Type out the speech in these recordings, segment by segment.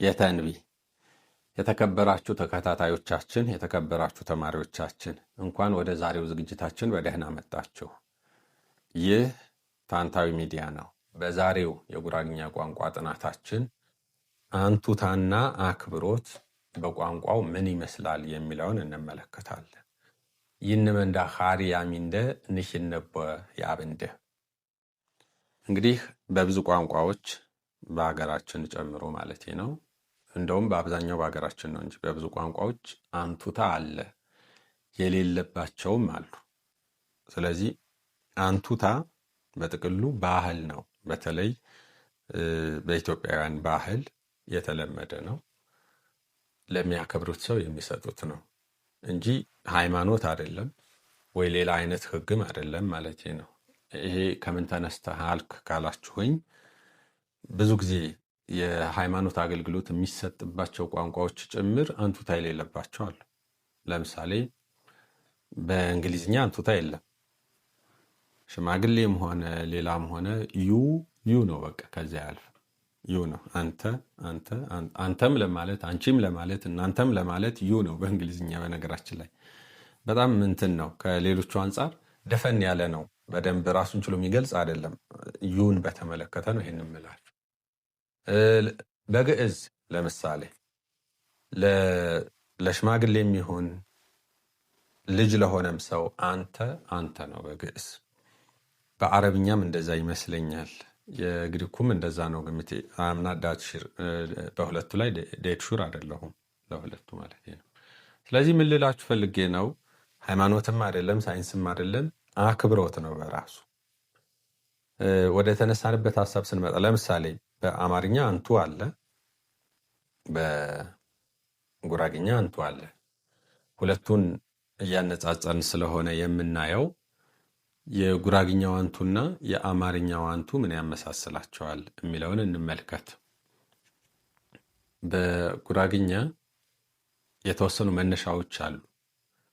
የተንቢ የተከበራችሁ ተከታታዮቻችን፣ የተከበራችሁ ተማሪዎቻችን እንኳን ወደ ዛሬው ዝግጅታችን በደህና መጣችሁ። ይህ ታንታዊ ሚዲያ ነው። በዛሬው የጉራግኛ ቋንቋ ጥናታችን አንቱታና አክብሮት በቋንቋው ምን ይመስላል የሚለውን እንመለከታለን። ይንመንዳ ኻሪያሚንደ ንሽነበ ያብንደ እንግዲህ በብዙ ቋንቋዎች በሀገራችን ጨምሮ ማለት ነው፣ እንደውም በአብዛኛው በሀገራችን ነው እንጂ በብዙ ቋንቋዎች አንቱታ አለ፣ የሌለባቸውም አሉ። ስለዚህ አንቱታ በጥቅሉ ባህል ነው። በተለይ በኢትዮጵያውያን ባህል የተለመደ ነው። ለሚያከብሩት ሰው የሚሰጡት ነው እንጂ ሃይማኖት አይደለም ወይ ሌላ አይነት ሕግም አይደለም ማለት ነው። ይሄ ከምን ተነስተሃል ካላችሁኝ ብዙ ጊዜ የሃይማኖት አገልግሎት የሚሰጥባቸው ቋንቋዎች ጭምር አንቱታ የሌለባቸው አሉ። ለምሳሌ በእንግሊዝኛ አንቱታ የለም። ሽማግሌም ሆነ ሌላም ሆነ ዩ ነው፣ በቃ ከዚያ ያልፍ ዩ ነው። አንተም ለማለት አንቺም ለማለት እናንተም ለማለት ዩ ነው በእንግሊዝኛ። በነገራችን ላይ በጣም እንትን ነው፣ ከሌሎቹ አንጻር ደፈን ያለ ነው። በደንብ ራሱን ችሎ የሚገልጽ አይደለም። ዩን በተመለከተ ነው ይህን ምላችሁ። በግዕዝ ለምሳሌ ለሽማግሌም ይሁን ልጅ ለሆነም ሰው አንተ ነው በግዕዝ። በአረብኛም እንደዛ ይመስለኛል። የግሪኩም እንደዛ ነው ግምቴ። አምና ዳትሽር በሁለቱ ላይ ዴትሹር አይደለሁም፣ ለሁለቱ ማለት ነው። ስለዚህ ምን ልላችሁ ፈልጌ ነው፣ ሃይማኖትም አይደለም ሳይንስም አይደለም፣ አክብሮት ነው በራሱ። ወደ ተነሳንበት ሀሳብ ስንመጣ ለምሳሌ በአማርኛ አንቱ አለ፣ በጉራግኛ አንቱ አለ። ሁለቱን እያነጻጸርን ስለሆነ የምናየው የጉራግኛው አንቱና የአማርኛው አንቱ ምን ያመሳስላቸዋል የሚለውን እንመልከት። በጉራግኛ የተወሰኑ መነሻዎች አሉ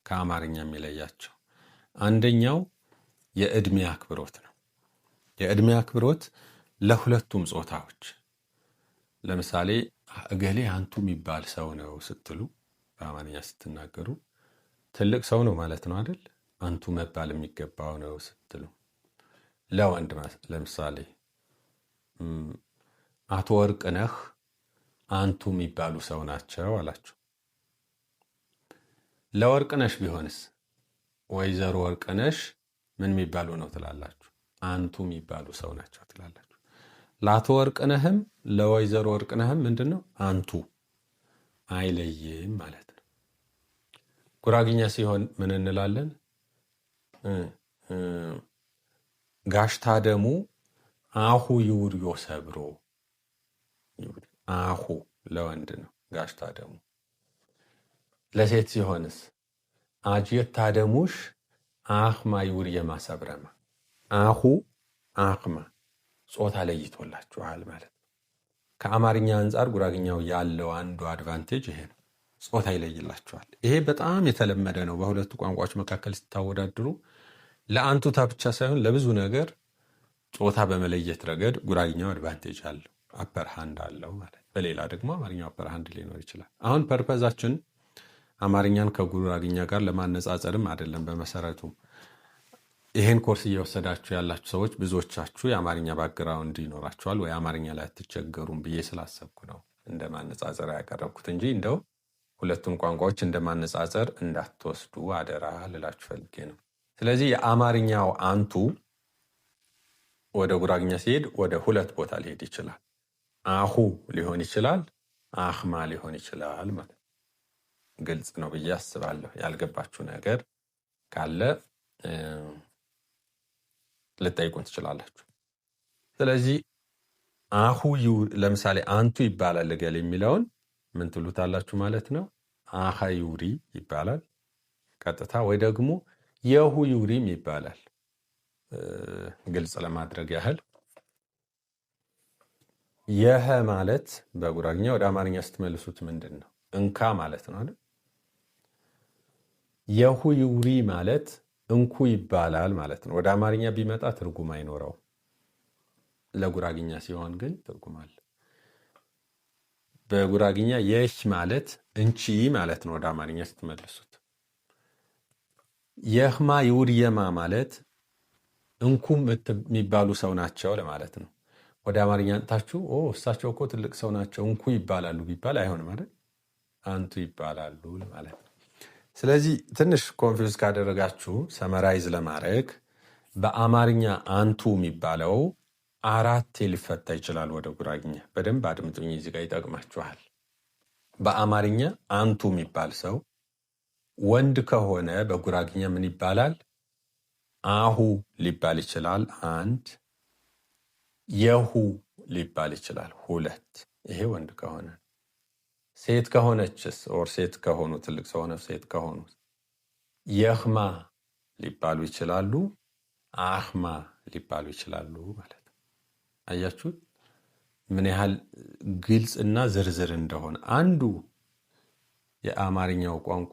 ከአማርኛ የሚለያቸው። አንደኛው የዕድሜ አክብሮት ነው። የዕድሜ አክብሮት ለሁለቱም ጾታዎች። ለምሳሌ እገሌ አንቱ የሚባል ሰው ነው ስትሉ በአማርኛ ስትናገሩ ትልቅ ሰው ነው ማለት ነው አይደል? አንቱ መባል የሚገባው ነው ስትሉ። ለወንድ ለምሳሌ አቶ ወርቅነህ አንቱ የሚባሉ ሰው ናቸው አላችሁ። ለወርቅነሽ ቢሆንስ ወይዘሮ ወርቅነሽ ምን የሚባሉ ነው ትላላችሁ? አንቱ የሚባሉ ሰው ናቸው ትላላችሁ። ለአቶ ወርቅነህም ለወይዘሮ ወርቅነህም ምንድን ነው አንቱ፣ አይለይም ማለት ነው። ጉራግኛ ሲሆን ምን እንላለን? ጋሽታ ደሙ አሁ ይውርዮ ሰብሮ። አሁ ለወንድ ነው ጋሽታ ደሙ። ለሴት ሲሆንስ አጅየታ ደሙሽ አህማ ይውርየ ማሰብረማ። አሁ አህማ ጾታ ለይቶላችኋል ማለት ነው። ከአማርኛ አንጻር ጉራግኛው ያለው አንዱ አድቫንቴጅ ይሄ ነው፣ ጾታ ይለይላችኋል። ይሄ በጣም የተለመደ ነው በሁለቱ ቋንቋዎች መካከል ስታወዳድሩ። ለአንቱታ ብቻ ሳይሆን ለብዙ ነገር ጾታ በመለየት ረገድ ጉራግኛው አድቫንቴጅ አለው፣ አፐር ሃንድ አለው ማለት። በሌላ ደግሞ አማርኛው አፐር ሃንድ ሊኖር ይችላል። አሁን ፐርፐዛችን አማርኛን ከጉራግኛ ጋር ለማነጻጸርም አይደለም። በመሰረቱ ይህን ኮርስ እየወሰዳችሁ ያላችሁ ሰዎች ብዙዎቻችሁ የአማርኛ ባክግራውንድ ይኖራችኋል ወይ አማርኛ ላይ አትቸገሩም ብዬ ስላሰብኩ ነው እንደ ማነጻጸር ያቀረብኩት እንጂ እንደው ሁለቱም ቋንቋዎች እንደ ማነጻጸር እንዳትወስዱ አደራ ልላችሁ ፈልጌ ነው። ስለዚህ የአማርኛው አንቱ ወደ ጉራግኛ ሲሄድ ወደ ሁለት ቦታ ሊሄድ ይችላል። አሁ ሊሆን ይችላል፣ አህማ ሊሆን ይችላል ማለት ግልጽ ነው ብዬ አስባለሁ። ያልገባችሁ ነገር ካለ ልጠይቁን ትችላላችሁ። ስለዚህ አሁ ለምሳሌ አንቱ ይባላል እገሌ የሚለውን ምን ትሉታላችሁ ማለት ነው? አሃ ዩሪ ይባላል ቀጥታ፣ ወይ ደግሞ የሁ ዩሪም ይባላል። ግልጽ ለማድረግ ያህል የህ ማለት በጉራግኛ ወደ አማርኛ ስትመልሱት ምንድን ነው? እንካ ማለት ነው አይደል? የሁ ዩሪ ማለት እንኩ ይባላል ማለት ነው። ወደ አማርኛ ቢመጣ ትርጉም አይኖረው፣ ለጉራግኛ ሲሆን ግን ትርጉም አለ። በጉራግኛ የሽ ማለት እንቺ ማለት ነው። ወደ አማርኛ ስትመልሱት የህማ ይውርየማ ማለት እንኩም የሚባሉ ሰው ናቸው ለማለት ነው። ወደ አማርኛ አንጥታችሁ እሳቸው እኮ ትልቅ ሰው ናቸው እንኩ ይባላሉ ቢባል አይሆንም ማለት አንቱ ይባላሉ ማለት ነው። ስለዚህ ትንሽ ኮንፊውዝ ካደረጋችሁ ሰመራይዝ ለማድረግ በአማርኛ አንቱ የሚባለው 4 ሊፈታ ይችላል ወደ ጉራግኛ። በደንብ አድምጡኝ፣ እዚህ ጋር ይጠቅማችኋል። በአማርኛ አንቱ የሚባል ሰው ወንድ ከሆነ በጉራግኛ ምን ይባላል? አሁ ሊባል ይችላል 1። የሁ ሊባል ይችላል 2። ይሄ ወንድ ከሆነ። ሴት ከሆነችስ ኦር ሴት ከሆኑ ትልቅ ሰው ሆነ ሴት ከሆኑ የህማ ሊባሉ ይችላሉ፣ አህማ ሊባሉ ይችላሉ ማለት ነው። አያችሁት ምን ያህል ግልጽ እና ዝርዝር እንደሆነ። አንዱ የአማርኛው ቋንቋ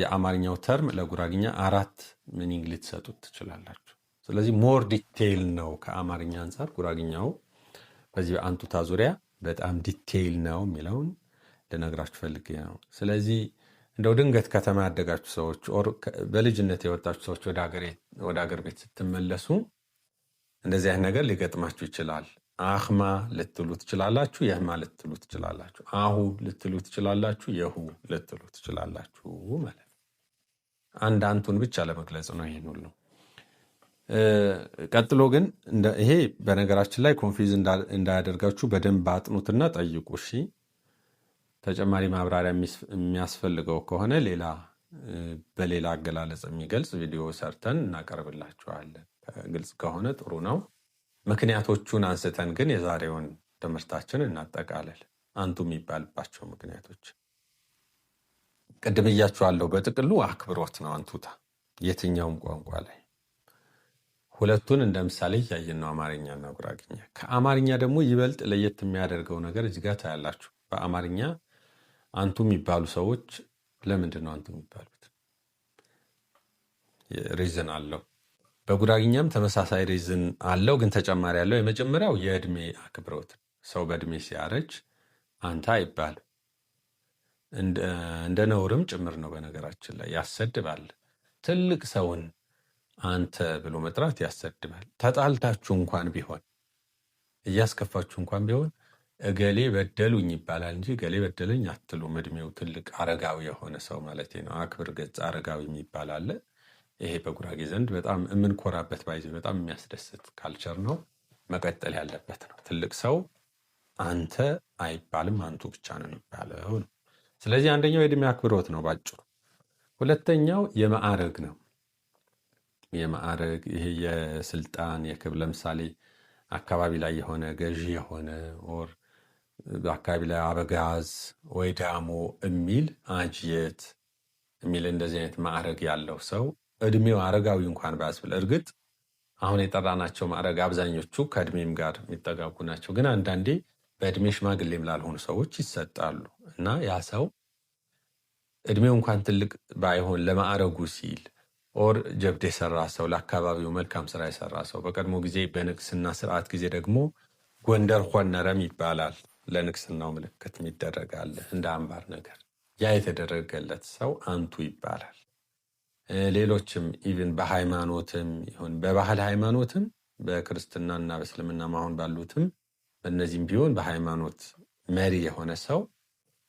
የአማርኛው ተርም ለጉራግኛ 4 ሚኒንግ ልትሰጡት ትችላላችሁ። ስለዚህ ሞር ዲቴይል ነው ከአማርኛ አንጻር ጉራግኛው በዚህ በአንቱታ ዙሪያ በጣም ዲቴይል ነው የሚለውን ልነግራችሁ ፈልጌ ነው። ስለዚህ እንደው ድንገት ከተማ ያደጋችሁ ሰዎች ኦር በልጅነት የወጣችሁ ሰዎች ወደ ሀገር ቤት ስትመለሱ እንደዚህ አይነት ነገር ሊገጥማችሁ ይችላል። አህማ ልትሉ ትችላላችሁ፣ የህማ ልትሉ ትችላላችሁ፣ አሁ ልትሉ ትችላላችሁ፣ የሁ ልትሉ ትችላላችሁ ማለት ነው። አንድ አንቱን ብቻ ለመግለጽ ነው ይሄን ሁሉ። ቀጥሎ ግን ይሄ በነገራችን ላይ ኮንፊውዝ እንዳያደርጋችሁ በደንብ አጥኑትና ጠይቁ። እሺ ተጨማሪ ማብራሪያ የሚያስፈልገው ከሆነ በሌላ አገላለጽ የሚገልጽ ቪዲዮ ሰርተን እናቀርብላችኋለን። ግልጽ ከሆነ ጥሩ ነው። ምክንያቶቹን አንስተን ግን የዛሬውን ትምህርታችን እናጠቃለል። አንቱ የሚባልባቸው ምክንያቶች ቅድም ብያችኋለሁ። በጥቅሉ አክብሮት ነው አንቱታ የትኛውም ቋንቋ ላይ። ሁለቱን እንደ ምሳሌ እያየን ነው፣ አማርኛና ጉራግኛ። ከአማርኛ ደግሞ ይበልጥ ለየት የሚያደርገው ነገር እዚህ ጋር ታያላችሁ። በአማርኛ አንቱ የሚባሉ ሰዎች ለምንድን ነው አንቱ የሚባሉት? ሪዝን አለው። በጉራግኛም ተመሳሳይ ሪዝን አለው፣ ግን ተጨማሪ ያለው የመጀመሪያው የእድሜ አክብሮት። ሰው በእድሜ ሲያረጅ አንተ አይባልም፣ እንደ ነውርም ጭምር ነው። በነገራችን ላይ ያሰድባል። ትልቅ ሰውን አንተ ብሎ መጥራት ያሰድባል። ተጣልታችሁ እንኳን ቢሆን እያስከፋችሁ እንኳን ቢሆን እገሌ በደሉኝ ይባላል እንጂ እገሌ በደለኝ አትሉም። እድሜው ትልቅ አረጋዊ የሆነ ሰው ማለት ነው። አክብር ገጽ አረጋዊ የሚባል አለ። ይሄ በጉራጌ ዘንድ በጣም የምንኮራበት ባይዘ በጣም የሚያስደስት ካልቸር ነው። መቀጠል ያለበት ነው። ትልቅ ሰው አንተ አይባልም፣ አንቱ ብቻ ነው የሚባለው ነው። ስለዚህ አንደኛው የእድሜ አክብሮት ነው ባጭሩ። ሁለተኛው የማዕረግ ነው። የማዕረግ ይሄ የስልጣን የክብር፣ ለምሳሌ አካባቢ ላይ የሆነ ገዢ የሆነ ኦር በአካባቢ ላይ አበጋዝ ወይ ዳሞ የሚል አጅየት የሚል እንደዚህ አይነት ማዕረግ ያለው ሰው እድሜው አረጋዊ እንኳን ባያስብል፣ እርግጥ አሁን የጠራናቸው ማዕረግ አብዛኞቹ ከእድሜም ጋር የሚጠጋጉ ናቸው። ግን አንዳንዴ በእድሜ ሽማግሌም ላልሆኑ ሰዎች ይሰጣሉ እና ያ ሰው እድሜው እንኳን ትልቅ ባይሆን ለማዕረጉ ሲል ኦር ጀብድ የሰራ ሰው፣ ለአካባቢው መልካም ስራ የሰራ ሰው፣ በቀድሞ ጊዜ በንግስና ስርዓት ጊዜ ደግሞ ጎንደር ሆነረም ይባላል። ለንግስናው ምልክት የሚደረጋል እንደ አምባር ነገር፣ ያ የተደረገለት ሰው አንቱ ይባላል። ሌሎችም ኢቭን በሃይማኖትም ይሁን በባህል ሃይማኖትም በክርስትናና በእስልምና አሁን ባሉትም በእነዚህም ቢሆን በሃይማኖት መሪ የሆነ ሰው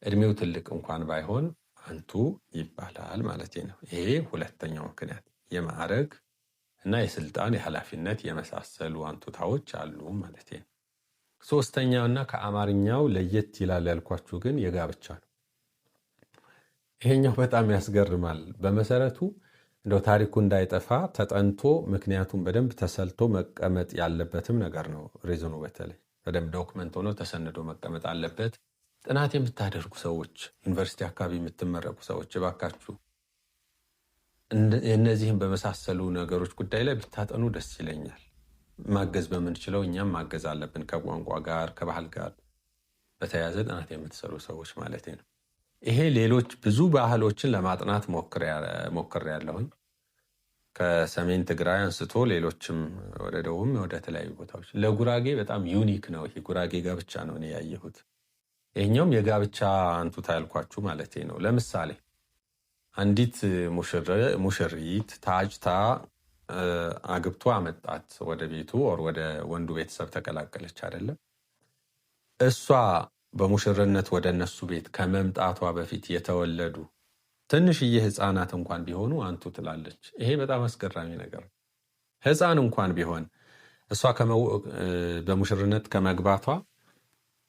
እድሜው ትልቅ እንኳን ባይሆን አንቱ ይባላል ማለት ነው። ይሄ ሁለተኛው ምክንያት የማዕረግ እና የስልጣን የኃላፊነት የመሳሰሉ አንቱታዎች አሉ ማለት ነው። ሶስተኛውና ከአማርኛው ለየት ይላል ያልኳችሁ ግን የጋብቻ ነው። ይሄኛው በጣም ያስገርማል። በመሰረቱ እንደው ታሪኩ እንዳይጠፋ ተጠንቶ ምክንያቱም በደንብ ተሰልቶ መቀመጥ ያለበትም ነገር ነው። ሪዝኑ በተለይ በደንብ ዶክመንት ሆኖ ተሰንዶ መቀመጥ አለበት። ጥናት የምታደርጉ ሰዎች፣ ዩኒቨርሲቲ አካባቢ የምትመረቁ ሰዎች እባካችሁ እነዚህም በመሳሰሉ ነገሮች ጉዳይ ላይ ብታጠኑ ደስ ይለኛል። ማገዝ በምንችለው እኛም ማገዝ አለብን። ከቋንቋ ጋር ከባህል ጋር በተያያዘ ጥናት የምትሰሩ ሰዎች ማለት ነው። ይሄ ሌሎች ብዙ ባህሎችን ለማጥናት ሞክሬያለሁኝ። ከሰሜን ትግራይ አንስቶ ሌሎችም ወደ ደቡብም ወደ ተለያዩ ቦታዎች። ለጉራጌ በጣም ዩኒክ ነው። ይሄ ጉራጌ ጋብቻ ነው እኔ ያየሁት። ይሄኛውም የጋብቻ አንቱታ ያልኳችሁ ማለት ነው። ለምሳሌ አንዲት ሙሽሪት ታጭታ አግብቶ አመጣት ወደ ቤቱ ወር ወደ ወንዱ ቤተሰብ ተቀላቀለች አይደለም። እሷ በሙሽርነት ወደ እነሱ ቤት ከመምጣቷ በፊት የተወለዱ ትንሽዬ ህፃናት እንኳን ቢሆኑ አንቱ ትላለች። ይሄ በጣም አስገራሚ ነገር ነው። ህፃን እንኳን ቢሆን እሷ በሙሽርነት ከመግባቷ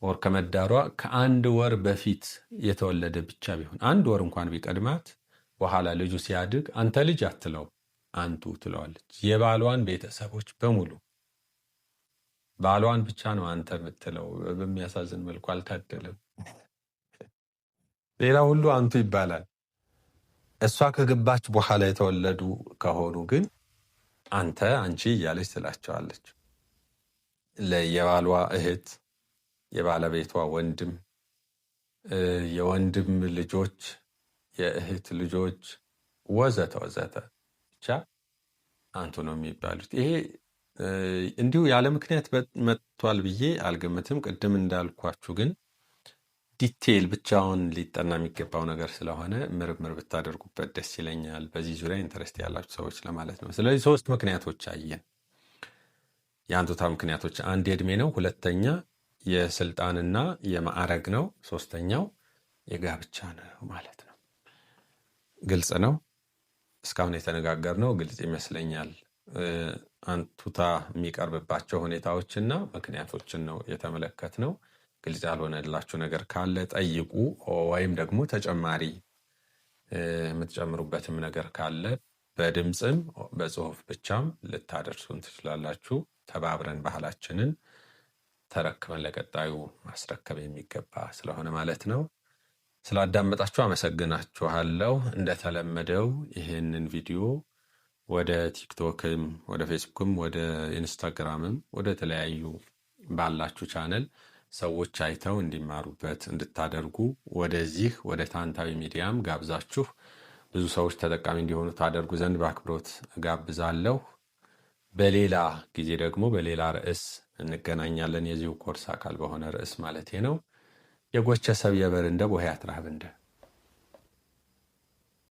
ወር ከመዳሯ ከአንድ ወር በፊት የተወለደ ብቻ ቢሆን አንድ ወር እንኳን ቢቀድማት በኋላ ልጁ ሲያድግ አንተ ልጅ አትለው አንቱ ትለዋለች። የባሏን ቤተሰቦች በሙሉ ባሏን ብቻ ነው አንተ የምትለው። በሚያሳዝን መልኩ አልታደለም። ሌላ ሁሉ አንቱ ይባላል። እሷ ከገባች በኋላ የተወለዱ ከሆኑ ግን አንተ አንቺ እያለች ትላቸዋለች። የባሏ እህት፣ የባለቤቷ ወንድም፣ የወንድም ልጆች፣ የእህት ልጆች ወዘተ ወዘተ ብቻ አንቱ ነው የሚባሉት። ይሄ እንዲሁ ያለ ምክንያት መጥቷል ብዬ አልገምትም። ቅድም እንዳልኳችሁ ግን ዲቴይል ብቻውን ሊጠና የሚገባው ነገር ስለሆነ ምርምር ብታደርጉበት ደስ ይለኛል። በዚህ ዙሪያ ኢንተረስት ያላችሁ ሰዎች ለማለት ነው። ስለዚህ 3 ምክንያቶች አየን። የአንቱታ ምክንያቶች፣ አንድ የእድሜ ነው፣ ሁለተኛ የስልጣንና የማዕረግ ነው፣ ሶስተኛው የጋብቻ ነው ማለት ነው። ግልጽ ነው። እስካሁን የተነጋገርነው ግልጽ ይመስለኛል። አንቱታ የሚቀርብባቸው ሁኔታዎችና ምክንያቶችን ነው የተመለከትነው። ግልጽ ያልሆነላችሁ ነገር ካለ ጠይቁ፣ ወይም ደግሞ ተጨማሪ የምትጨምሩበትም ነገር ካለ በድምፅም በጽሁፍ ብቻም ልታደርሱን ትችላላችሁ። ተባብረን ባህላችንን ተረክበን ለቀጣዩ ማስረከብ የሚገባ ስለሆነ ማለት ነው። ስላዳመጣችሁ አመሰግናችኋለሁ። እንደተለመደው ይህንን ቪዲዮ ወደ ቲክቶክም ወደ ፌስቡክም ወደ ኢንስታግራምም ወደ ተለያዩ ባላችሁ ቻነል ሰዎች አይተው እንዲማሩበት እንድታደርጉ ወደዚህ ወደ ታንታዊ ሚዲያም ጋብዛችሁ ብዙ ሰዎች ተጠቃሚ እንዲሆኑ ታደርጉ ዘንድ በአክብሮት ጋብዛለሁ። በሌላ ጊዜ ደግሞ በሌላ ርዕስ እንገናኛለን። የዚሁ ኮርስ አካል በሆነ ርዕስ ማለት ነው። የጎቸ ሰብ የበር እንደ ቦሄ አትራህብ እንደ